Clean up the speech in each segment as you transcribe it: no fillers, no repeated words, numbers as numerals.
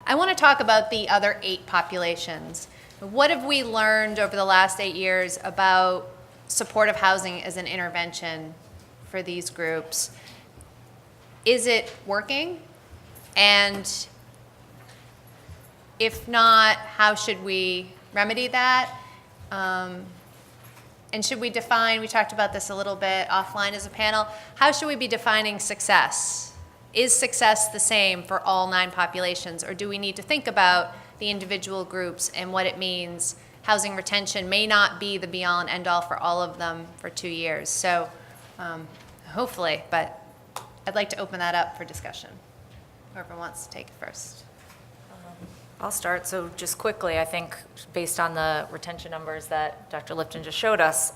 I want to talk about the other 8 populations. What have we learned over the last 8 years about supportive housing as an intervention for these groups? Is it working? And if not, how should we remedy that? And should we define, we talked about this a little bit offline as a panel, how should we be defining success? Is success the same for all 9 populations, or do we need to think about the individual groups and what it means? Housing retention may not be the be-all and end-all for all of them for 2 years. So hopefully, but I'd like to open that up for discussion. Whoever wants to take it first. I'll start. So just quickly, I think based on the retention numbers that Dr. Lipton just showed us,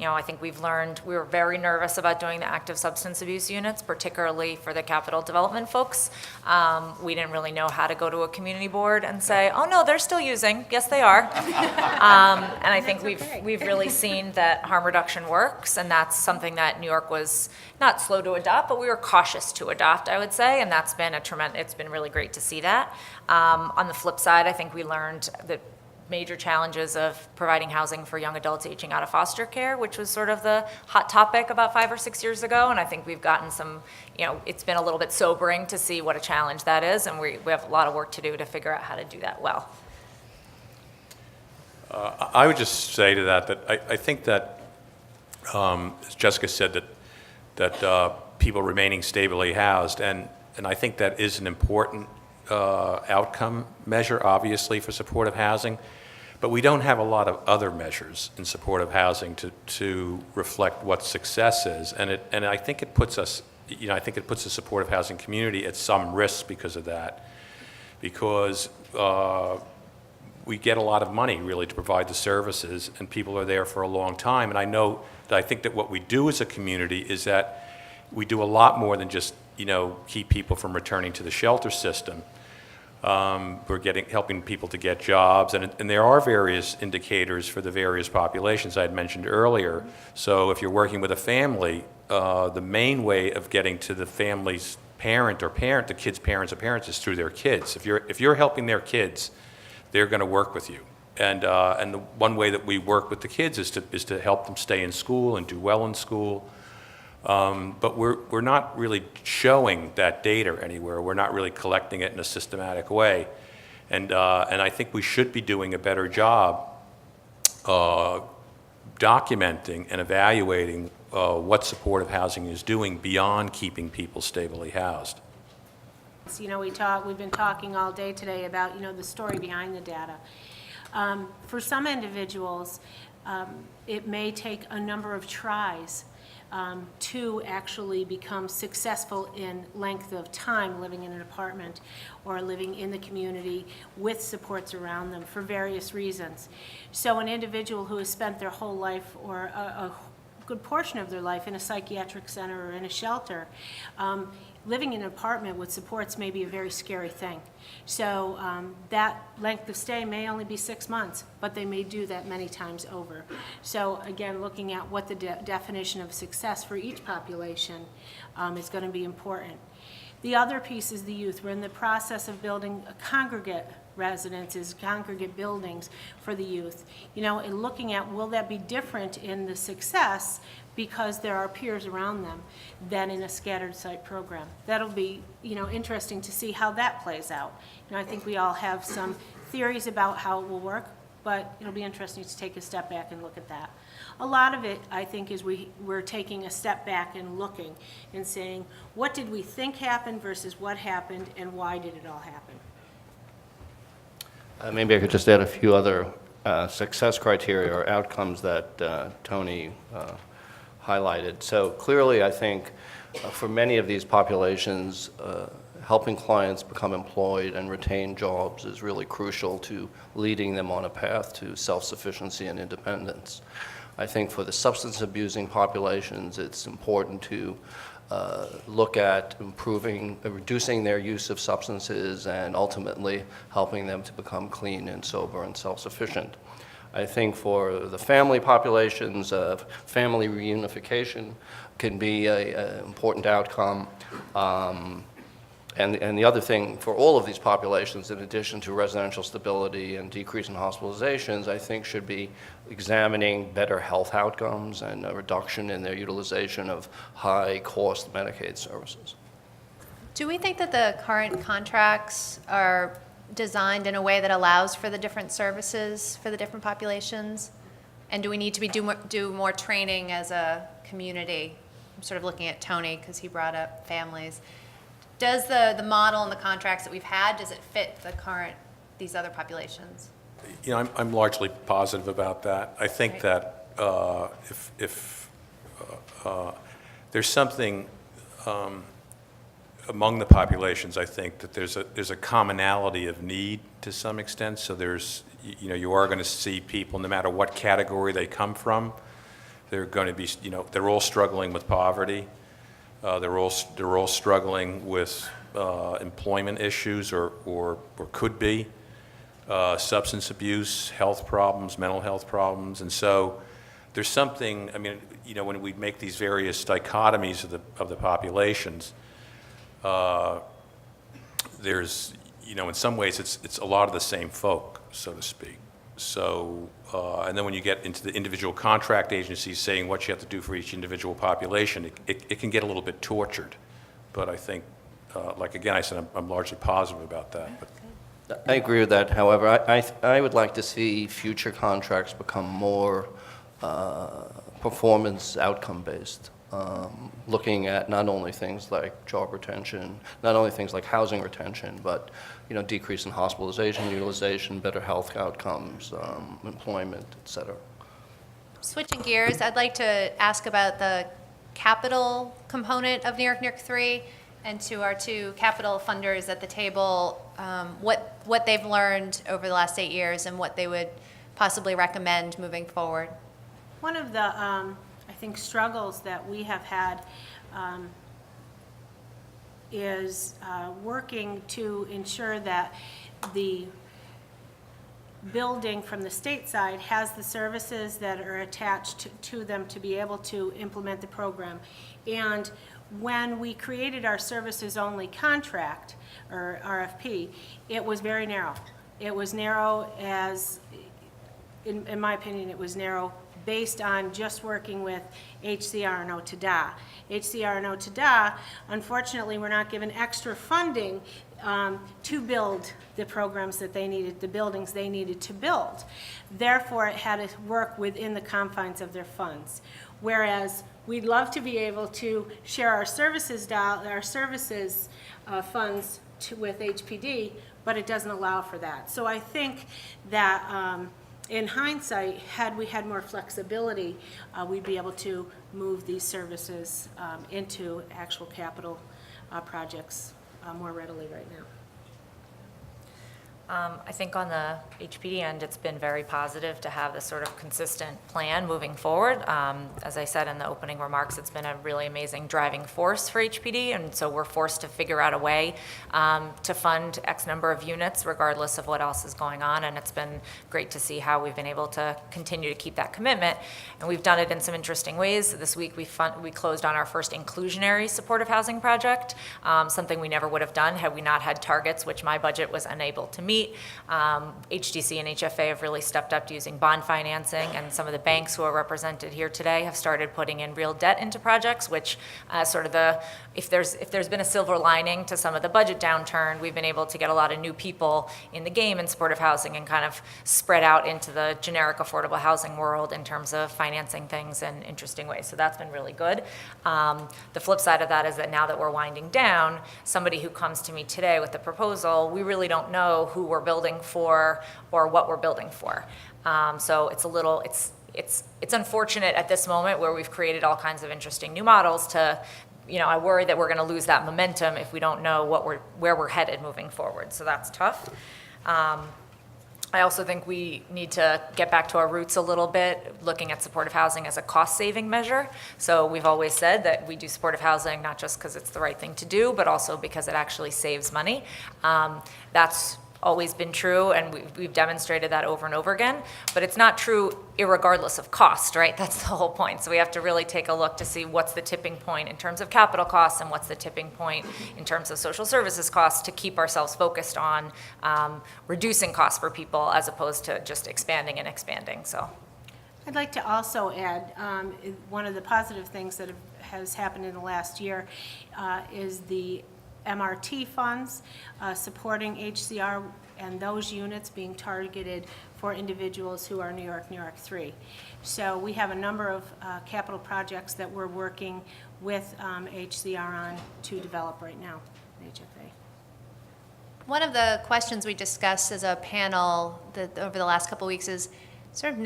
I think we've learned we were very nervous about doing the active substance abuse units, particularly for the capital development folks. We didn't really know how to go to a community board and say, oh no, they're still using. Yes, they are. And I think we've really seen that harm reduction works, and that's something that New York was not slow to adopt, but we were cautious to adopt, I would say, and that's been it's been really great to see that. On the flip side, I think we learned that major challenges of providing housing for young adults aging out of foster care, which was sort of the hot topic about 5 or 6 years ago. And I think we've gotten some, it's been a little bit sobering to see what a challenge that is. And we have a lot of work to do to figure out how to do that well. I would just say to that I think that, as Jessica said, that people remaining stably housed, and I think that is an important outcome measure, obviously, for supportive housing. But we don't have a lot of other measures in supportive housing to reflect what success is, and I think it puts us, I think it puts the supportive housing community at some risk because of that, because we get a lot of money really to provide the services, and people are there for a long time. And I think that what we do as a community is that we do a lot more than just keep people from returning to the shelter system. We're helping people to get jobs, and there are various indicators for the various populations I had mentioned earlier. So if you're working with a family, the main way of getting to the family's the kid's parents or parents, is through their kids. If you're helping their kids, they're going to work with you. And the one way that we work with the kids is to help them stay in school and do well in school. But we're not really showing that data anywhere. We're not really collecting it in a systematic way, and I think we should be doing a better job documenting and evaluating what supportive housing is doing beyond keeping people stably housed. We've been talking all day today about the story behind the data. For some individuals, it may take a number of tries to actually become successful in length of time living in an apartment or living in the community with supports around them for various reasons. So an individual who has spent their whole life or a good portion of their life in a psychiatric center or in a shelter, living in an apartment with supports may be a very scary thing. So that length of stay may only be 6 months, but they may do that many times over. So again, looking at what the definition of success for each population is going to be important. The other piece is the youth. We're in the process of building a congregate residences, congregate buildings for the youth. And looking at, will that be different in the success because there are peers around them than in a scattered site program? That'll be, interesting to see how that plays out. I think we all have some theories about how it will work, but it'll be interesting to take a step back and look at that. A lot of it, I think, is we're taking a step back and looking and saying, what did we think happened versus what happened, and why did it all happen? Maybe I could just add a few other success criteria or outcomes that Tony highlighted. So clearly, I think for many of these populations, helping clients become employed and retain jobs is really crucial to leading them on a path to self-sufficiency and independence. I think for the substance abusing populations, it's important to look at reducing their use of substances and ultimately helping them to become clean and sober and self-sufficient. I think for the family populations, family reunification can be an important outcome. And the other thing for all of these populations, in addition to residential stability and decrease in hospitalizations, I think should be examining better health outcomes and a reduction in their utilization of high-cost Medicaid services. Do we think that the current contracts are designed in a way that allows for the different services for the different populations? And do we need to do more training as a community? I'm sort of looking at Tony because he brought up families. Does the model and the contracts that we've had, does it fit these other populations? You know, I'm largely positive about that. I think Right. that if there's something among the populations, I think that there's a commonality of need to some extent. So you are going to see people, no matter what category they come from, they're going to be, they're all struggling with poverty. They're all struggling with employment issues or could be substance abuse, health problems, mental health problems, and so there's something. I mean, when we make these various dichotomies of the populations, there's in some ways it's a lot of the same folk, so to speak. So, and then when you get into the individual contract agencies saying what you have to do for each individual population, it can get a little bit tortured. But I think, like again, I said, I'm largely positive about that. But I agree with that. However, I would like to see future contracts become more performance outcome-based, looking at not only things like job retention, not only things like housing retention, but decrease in hospitalization, utilization, better health outcomes, employment, et cetera. Switching gears, I'd like to ask about the capital component of New York 3, and to our two capital funders at the table, what they've learned over the last 8 years and what they would possibly recommend moving forward. One of the, I think, struggles that we have had is working to ensure that the building from the state side has the services that are attached to them to be able to implement the program. And when we created our services only contract, or RFP, it was very narrow. It was narrow as, in my opinion, it was narrow based on just working with HCR and OTDA. HCR and OTDA, unfortunately, were not given extra funding to build the programs that they needed, the buildings they needed to build. Therefore, it had to work within the confines of their funds. Whereas we'd love to be able to share our services funds with HPD, but it doesn't allow for that. So I think that in hindsight, had we had more flexibility, we'd be able to move these services into actual capital projects more readily right now. I think on the HPD end, it's been very positive to have this sort of consistent plan moving forward. As I said in the opening remarks, it's been a really amazing driving force for HPD, and so we're forced to figure out a way to fund X number of units regardless of what else is going on, and it's been great to see how we've been able to continue to keep that commitment, and we've done it in some interesting ways. This week we closed on our first inclusionary supportive housing project, something we never would have done had we not had targets, which my budget was unable to meet. HDC and HFA have really stepped up to using bond financing, and some of the banks who are represented here today have started putting in real debt into projects, which if there's been a silver lining to some of the budget downturn, we've been able to get a lot of new people in the game in supportive housing and kind of spread out into the generic affordable housing world in terms of financing things in interesting ways. So that's been really good. The flip side of that is that now that we're winding down, somebody who comes to me today with a proposal, we really don't know who we're building for or what we're building for. So it's unfortunate at this moment where we've created all kinds of interesting new models to, I worry that we're going to lose that momentum if we don't know where we're headed moving forward. So that's tough. I also think we need to get back to our roots a little bit, looking at supportive housing as a cost-saving measure. So we've always said that we do supportive housing not just because it's the right thing to do, but also because it actually saves money. That's always been true, and we've demonstrated that over and over again, but it's not true irregardless of cost, right? That's the whole point. So we have to really take a look to see what's the tipping point in terms of capital costs and what's the tipping point in terms of social services costs to keep ourselves focused on reducing costs for people as opposed to just expanding and expanding, so. I'd like to also add, one of the positive things that has happened in the last year is the MRT funds supporting HCR and those units being targeted for individuals who are New York 3. So we have a number of capital projects that we're working with HCR on to develop right now, HFA. One of the questions we discussed as a panel over the last couple of weeks is sort of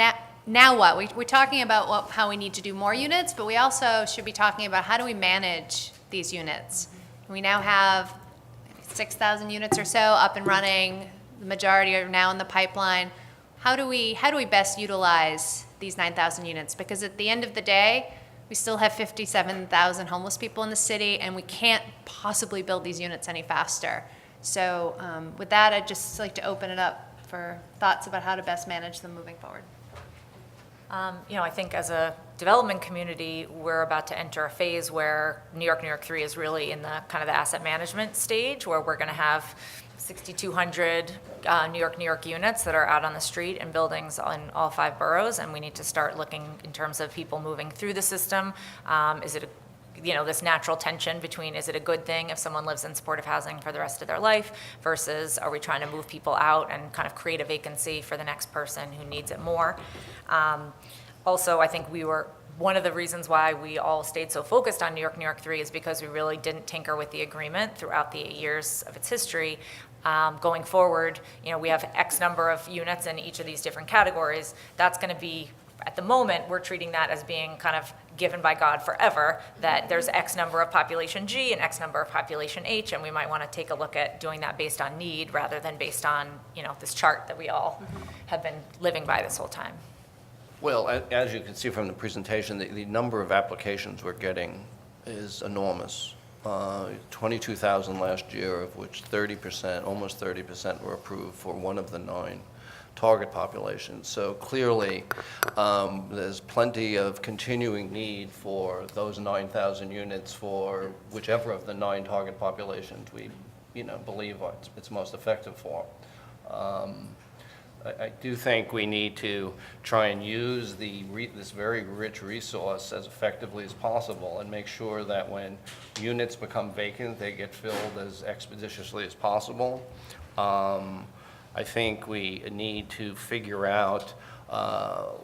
now what? We're talking about how we need to do more units, but we also should be talking about how do we manage these units. We now have 6,000 units or so up and running. The majority are now in the pipeline. How do we best utilize these 9,000 units? Because at the end of the day, we still have 57,000 homeless people in the city, and we can't possibly build these units any faster. So with that, I'd just like to open it up for thoughts about how to best manage them moving forward. I think as a development community, we're about to enter a phase where New York 3 is really in the kind of the asset management stage, where we're going to have 6,200 New York units that are out on the street and buildings in all 5 boroughs, and we need to start looking in terms of people moving through the system. Is it this natural tension between, is it a good thing if someone lives in supportive housing for the rest of their life versus are we trying to move people out and kind of create a vacancy for the next person who needs it more? Also, I think one of the reasons why we all stayed so focused on New York 3 is because we really didn't tinker with the agreement throughout the 8 years of its history. Going forward, we have X number of units in each of these different categories. That's going to be, at the moment, we're treating that as being kind of given by God forever, that there's X number of population G and X number of population H, and we might want to take a look at doing that based on need rather than based on, this chart that we all have been living by this whole time. Well, as you can see from the presentation, the number of applications we're getting is enormous. 22,000 last year, of which 30%, almost 30% were approved for one of the 9 target populations. So clearly, there's plenty of continuing need for those 9,000 units for whichever of the 9 target populations we, believe it's most effective for. I do think we need to try and use this very rich resource as effectively as possible and make sure that when units become vacant, they get filled as expeditiously as possible. I think we need to figure out how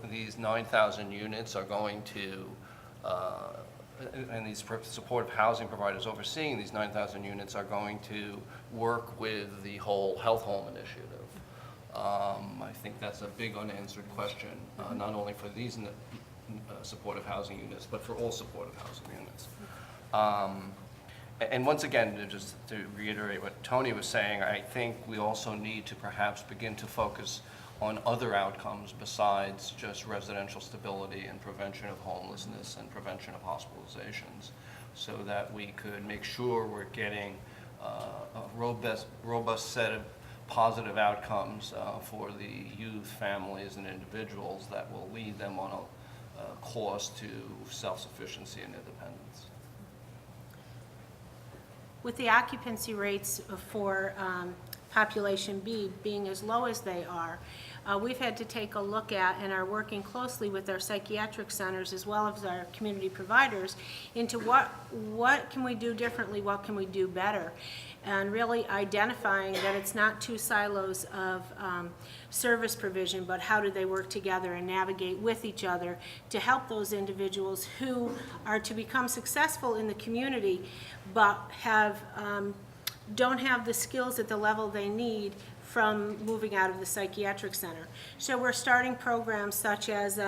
these 9,000 units are going to, and these supportive housing providers overseeing these 9,000 units are going to work with the whole health home initiative. I think that's a big unanswered question, not only for these supportive housing units, but for all supportive housing units. And once again, just to reiterate what Tony was saying, I think we also need to perhaps begin to focus on other outcomes besides just residential stability and prevention of homelessness and prevention of hospitalizations, so that we could make sure we're getting a robust set of positive outcomes for the youth, families, and individuals that will lead them on a course to self-sufficiency and independence. With the occupancy rates for population B being as low as they are, we've had to take a look at and are working closely with our psychiatric centers as well as our community providers into what can we do differently, what can we do better, and really identifying that it's not 2 silos of service provision, but how do they work together and navigate with each other to help those individuals who are to become successful in the community but don't have the skills at the level they need from moving out of the psychiatric center. So we're starting programs such as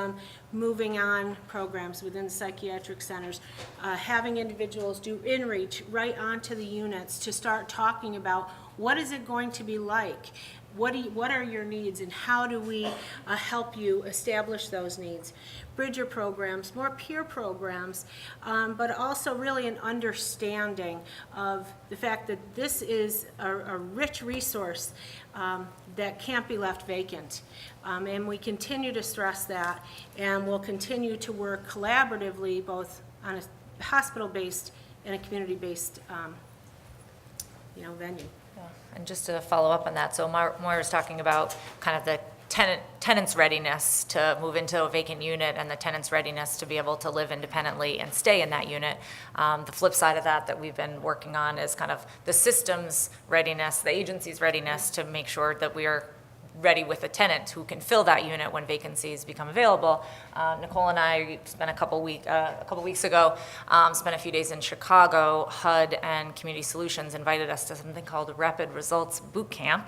moving on programs within the psychiatric centers, having individuals do in-reach right onto the units to start talking about what is it going to be like, what are your needs, and how do we help you establish those needs. Bridger programs, more peer programs, but also really an understanding of the fact that this is a rich resource that can't be left vacant. And we continue to stress that, and we'll continue to work collaboratively both on a hospital-based and a community-based venue. And just to follow up on that, so Moira's talking about kind of the tenant's readiness to move into a vacant unit and the tenant's readiness to be able to live independently and stay in that unit. The flip side of that we've been working on is kind of the system's readiness, the agency's readiness to make sure that we are ready with a tenant who can fill that unit when vacancies become available. Nicole and I spent a couple weeks ago, spent a few days in Chicago. HUD and Community Solutions invited us to something called Rapid Results Boot Camp,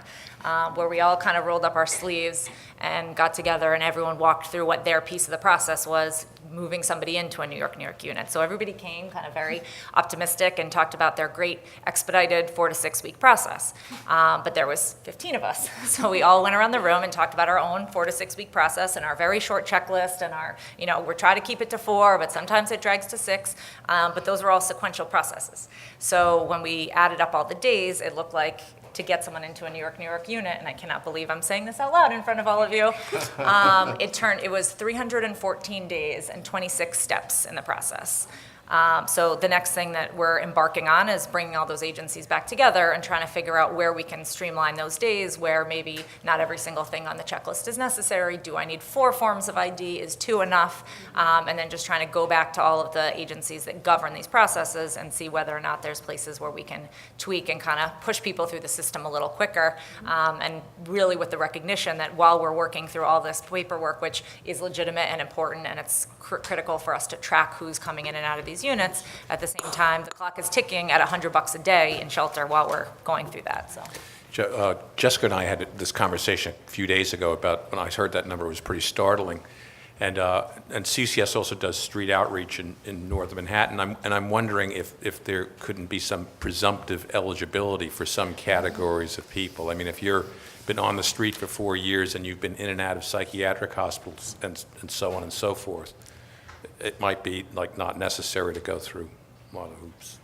where we all kind of rolled up our sleeves and got together, and everyone walked through what their piece of the process was, moving somebody into a New York unit. So everybody came kind of very optimistic and talked about their great expedited 4 to 6 week process. But there was 15 of us. So we all went around the room and talked about our own 4 to 6 week process and our very short checklist, and our, we're trying to keep it to 4, but sometimes it drags to 6. But those are all sequential processes. So when we added up all the days, it looked like to get someone into a New York unit, and I cannot believe I'm saying this out loud in front of all of you, it was 314 days and 26 steps in the process. So the next thing that we're embarking on is bringing all those agencies back together and trying to figure out where we can streamline those days, where maybe not every single thing on the checklist is necessary. Do I need 4 forms of ID? Is 2 enough? And then just trying to go back to all of the agencies that govern these processes and see whether or not there's places where we can tweak and kind of push people through the system a little quicker. And really with the recognition that while we're working through all this paperwork, which is legitimate and important, and it's critical for us to track who's coming in and out of these units, at the same time, the clock is ticking at $100 a day in shelter while we're going through that. So, Jessica and I had this conversation a few days ago about when I heard that number was pretty startling. And CCS also does street outreach in North Manhattan. I'm wondering if there couldn't be some presumptive eligibility for some categories of people. I mean, if you've been on the street for 4 years and you've been in and out of psychiatric hospitals and so on and so forth, it might be like not necessary to go through a lot of hoops.